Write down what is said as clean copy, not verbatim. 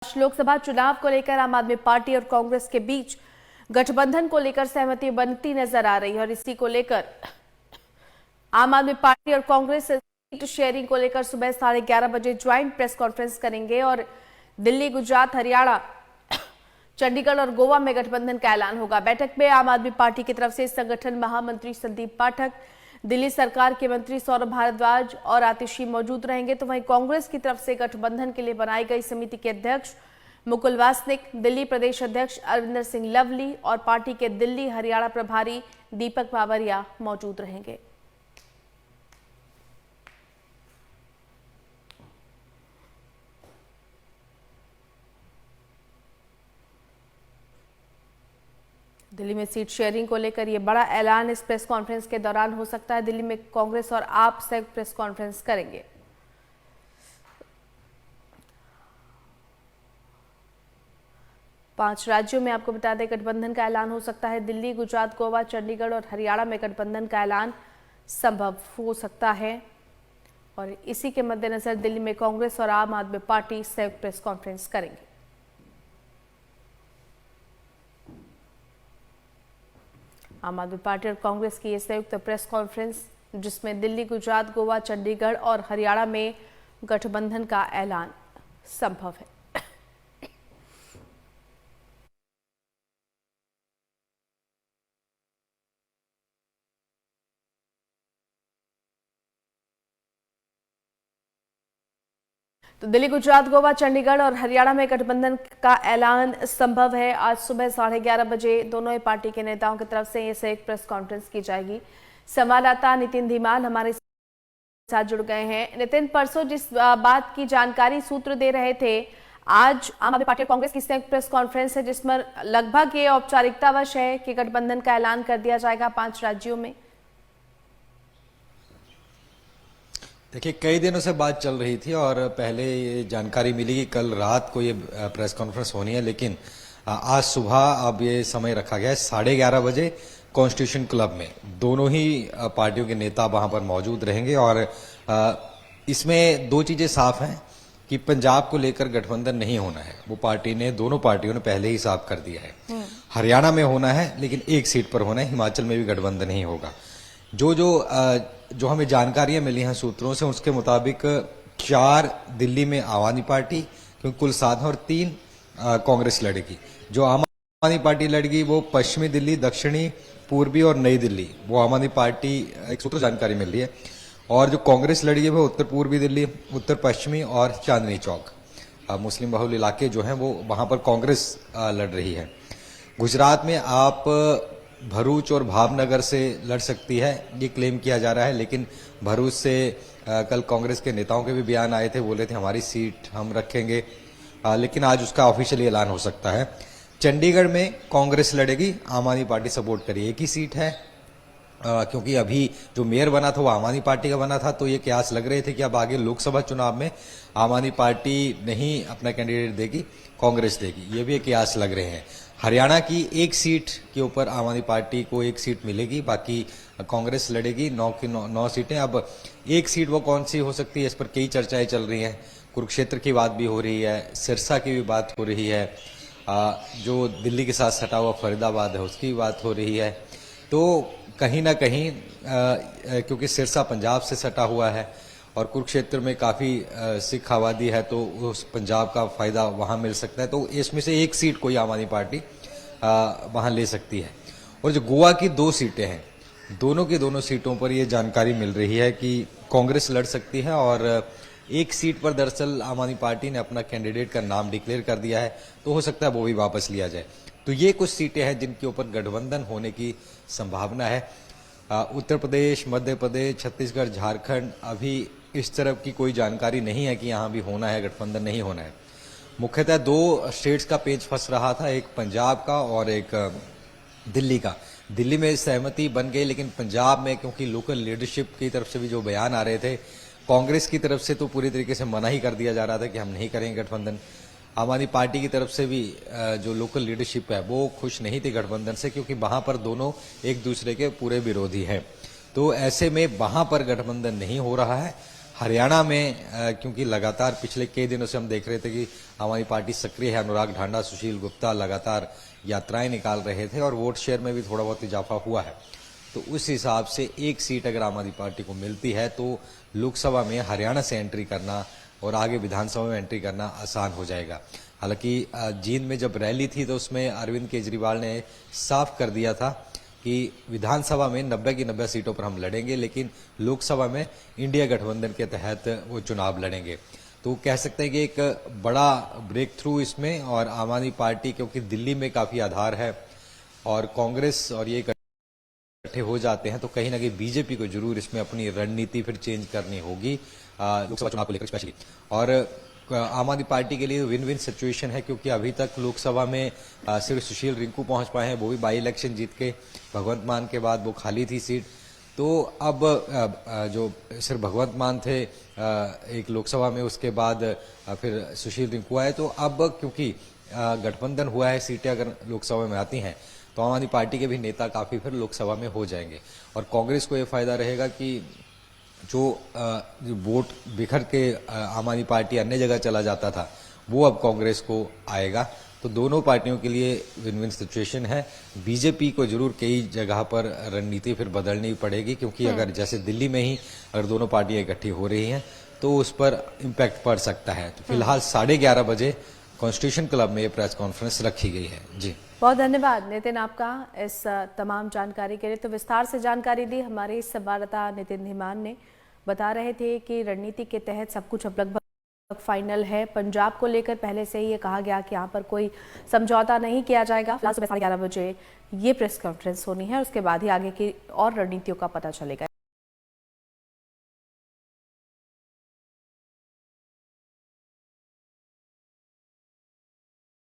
लोकसभा चुनाव को लेकर आम आदमी पार्टी और कांग्रेस के बीच गठबंधन को लेकर सहमति बनती नजर आ रही है और इसी को लेकर आम आदमी पार्टी और कांग्रेस सीट शेयरिंग को लेकर सुबह 11:30 बजे ज्वाइंट प्रेस कॉन्फ्रेंस करेंगे और दिल्ली, गुजरात, हरियाणा, चंडीगढ़ और गोवा में गठबंधन का ऐलान होगा। बैठक में आम आदमी पार्टी की तरफ से संगठन महामंत्री संदीप पाठक, दिल्ली सरकार के मंत्री सौरभ भारद्वाज और आतिशी मौजूद रहेंगे। तो वहीं कांग्रेस की तरफ से गठबंधन के लिए बनाई गई समिति के अध्यक्ष मुकुल वासनिक, दिल्ली प्रदेश अध्यक्ष अरविंदर सिंह लवली और पार्टी के दिल्ली हरियाणा प्रभारी दीपक बावरिया मौजूद रहेंगे। दिल्ली में सीट शेयरिंग को लेकर यह बड़ा ऐलान इस प्रेस कॉन्फ्रेंस के दौरान हो सकता है। दिल्ली में कांग्रेस और आप संयुक्त प्रेस कॉन्फ्रेंस करेंगे। पांच राज्यों में आपको बता दें गठबंधन का ऐलान हो सकता है। दिल्ली, गुजरात, गोवा, चंडीगढ़ और हरियाणा में गठबंधन का ऐलान संभव हो सकता है और इसी के मद्देनजर दिल्ली में कांग्रेस और आम आदमी पार्टी संयुक्त प्रेस कॉन्फ्रेंस करेंगे। आम आदमी पार्टी और कांग्रेस की यह संयुक्त प्रेस कॉन्फ्रेंस जिसमें दिल्ली, गुजरात, गोवा, चंडीगढ़ और हरियाणा में गठबंधन का ऐलान संभव है। तो दिल्ली, गुजरात, गोवा, चंडीगढ़ और हरियाणा में गठबंधन का ऐलान संभव है। आज सुबह 11:30 बजे दोनों ही पार्टी के नेताओं की तरफ से ये एक प्रेस कॉन्फ्रेंस की जाएगी। संवाददाता नितिन धीमान हमारे साथ जुड़ गए हैं। नितिन, परसों जिस बात की जानकारी सूत्र दे रहे थे, आज आम आदमी पार्टी और कांग्रेस की संयुक्त प्रेस कॉन्फ्रेंस है जिसमें लगभग ये औपचारिकतावश है कि गठबंधन का ऐलान कर दिया जाएगा 5 राज्यों में। देखिए, कई दिनों से बात चल रही थी और पहले ये जानकारी मिली कि कल रात को ये प्रेस कॉन्फ्रेंस होनी है, लेकिन आज सुबह अब ये समय रखा गया है 11:30 बजे कॉन्स्टिट्यूशन क्लब में। दोनों ही पार्टियों के नेता वहां पर मौजूद रहेंगे और इसमें दो चीजें साफ हैं कि पंजाब को लेकर गठबंधन नहीं होना है। वो दोनों पार्टियों ने पहले ही साफ कर दिया है। हरियाणा में होना है लेकिन एक सीट पर होना है। हिमाचल में भी गठबंधन नहीं होगा। जो हमें जानकारियां मिली हैं सूत्रों से, उसके मुताबिक 4 दिल्ली में आम आदमी पार्टी, क्योंकि कुल 7 हैं, और 3 कांग्रेस लड़ेगी। जो आम आदमी पार्टी लड़ेगी वो पश्चिमी दिल्ली, दक्षिणी, पूर्वी और नई दिल्ली, वो आम आदमी पार्टी एक सूत्र जानकारी मिल रही है। और जो कांग्रेस लड़ेगी वो उत्तर पूर्वी दिल्ली, उत्तर पश्चिमी और चांदनी चौक, मुस्लिम बहुल इलाके जो हैं वो वहां पर कांग्रेस लड़ रही है। गुजरात में आप भरूच और भावनगर से लड़ सकती है, ये क्लेम किया जा रहा है, लेकिन भरूच से कल कांग्रेस के नेताओं के भी बयान आए थे, बोले थे हमारी सीट हम रखेंगे, लेकिन आज उसका ऑफिशियली ऐलान हो सकता है। चंडीगढ़ में कांग्रेस लड़ेगी, आम आदमी पार्टी सपोर्ट करी, एक ही सीट है, क्योंकि अभी जो मेयर बना था वो आम आदमी पार्टी का बना था, तो ये कयास लग रहे थे कि अब आगे लोकसभा चुनाव में आम आदमी पार्टी नहीं अपना कैंडिडेट देगी, कांग्रेस देगी, ये भी एक कयास लग रहे हैं। हरियाणा की एक सीट के ऊपर आम आदमी पार्टी को एक सीट मिलेगी, बाकी कांग्रेस लड़ेगी। 9 की 9 सीटें। अब एक सीट वो कौन सी हो सकती है, इस पर कई चर्चाएं चल रही हैं। कुरुक्षेत्र की बात भी हो रही है, सिरसा की भी बात हो रही है, जो दिल्ली के साथ सटा हुआ फरीदाबाद है उसकी भी बात हो रही है। तो कहीं ना कहीं क्योंकि सिरसा पंजाब से सटा हुआ है और कुरुक्षेत्र में काफी सिख आबादी है, तो उस पंजाब का फायदा वहां मिल सकता है। तो इसमें से एक सीट कोई आम आदमी पार्टी वहां ले सकती है। और जो गोवा की 2 सीटें हैं, दोनों की दोनों सीटों पर यह जानकारी मिल रही है कि कांग्रेस लड़ सकती है और एक सीट पर दरअसल आम आदमी पार्टी ने अपना कैंडिडेट का नाम डिक्लेयर कर दिया है, तो हो सकता है वो भी वापस लिया जाए। तो ये कुछ सीटें हैं जिनके ऊपर गठबंधन होने की संभावना है। उत्तर प्रदेश, मध्य प्रदेश, छत्तीसगढ़, झारखंड, अभी इस तरफ की कोई जानकारी नहीं है कि यहां भी होना है गठबंधन, नहीं होना है। मुख्यतः 2 स्टेट्स का पेच फंस रहा था, एक पंजाब का और एक दिल्ली का। दिल्ली में सहमति बन गई, लेकिन पंजाब में क्योंकि लोकल लीडरशिप की तरफ से भी जो बयान आ रहे थे, कांग्रेस की तरफ से तो पूरी तरीके से मना ही कर दिया जा रहा था कि हम नहीं करेंगे गठबंधन। आम आदमी पार्टी की तरफ से भी जो लोकल लीडरशिप है वो खुश नहीं थी गठबंधन से, क्योंकि वहां पर दोनों एक दूसरे के पूरे विरोधी हैं। तो ऐसे में वहां पर गठबंधन नहीं हो रहा है। हरियाणा में क्योंकि लगातार पिछले कई दिनों से हम देख रहे थे कि हमारी पार्टी सक्रिय है, अनुराग ढांडा, सुशील गुप्ता लगातार यात्राएं निकाल रहे थे और वोट शेयर में भी थोड़ा बहुत इजाफा हुआ है। तो उस हिसाब से एक सीट अगर आम आदमी पार्टी को मिलती है तो लोकसभा में हरियाणा से एंट्री करना और आगे विधानसभा में एंट्री करना आसान हो जाएगा। हालांकि जींद में जब रैली थी तो उसमें अरविंद केजरीवाल ने साफ कर दिया था कि विधानसभा में 90 की 90 सीटों पर हम लड़ेंगे, लेकिन लोकसभा में इंडिया गठबंधन के तहत वो चुनाव लड़ेंगे। तो कह सकते हैं कि एक बड़ा ब्रेक थ्रू इसमें, और आम आदमी पार्टी क्योंकि दिल्ली में काफी आधार है और कांग्रेस और ये इकट्ठे हो जाते हैं तो कहीं ना कहीं बीजेपी को जरूर इसमें अपनी रणनीति फिर चेंज करनी होगी लोकसभा चुनाव को लेकर स्पेशली। और आम आदमी पार्टी के लिए विन विन सिचुएशन है क्योंकि अभी तक लोकसभा में सिर्फ सुशील रिंकू पहुंच पाए हैं, वो भी बाई इलेक्शन जीत के। भगवंत मान के बाद वो खाली थी सीट, तो अब जो सिर्फ भगवंत मान थे एक लोकसभा में, उसके बाद फिर सुशील रिंकू आए। तो अब क्योंकि गठबंधन हुआ है, सीटें अगर लोकसभा में आती हैं तो आम आदमी पार्टी के भी नेता काफी फिर लोकसभा में हो जाएंगे। और कांग्रेस को यह फायदा रहेगा कि जो वोट बिखर के आम आदमी पार्टी अन्य जगह चला जाता था वो अब कांग्रेस को आएगा। तो दोनों पार्टियों के लिए विन विन सिचुएशन है। बीजेपी को जरूर कई जगह पर रणनीति फिर बदलनी पड़ेगी क्योंकि अगर जैसे दिल्ली में ही अगर दोनों पार्टियां इकट्ठी हो रही हैं तो उस पर इम्पैक्ट पड़ सकता है। तो फिलहाल 11:30 बजे कॉन्स्टिट्यूशन क्लब में ये प्रेस कॉन्फ्रेंस रखी गई है। जी, बहुत धन्यवाद नितिन आपका इस तमाम जानकारी के लिए। तो विस्तार से जानकारी दी हमारे संवाददाता नितिन धीमान ने। बता रहे थे कि रणनीति के तहत सब कुछ अब लगभग फाइनल है। पंजाब को लेकर पहले से ही ये कहा गया कि यहाँ पर कोई समझौता नहीं किया जाएगा। फिलहाल सुबह 11:30 बजे ये प्रेस कॉन्फ्रेंस होनी है, उसके बाद ही आगे की और रणनीतियों का पता चलेगा।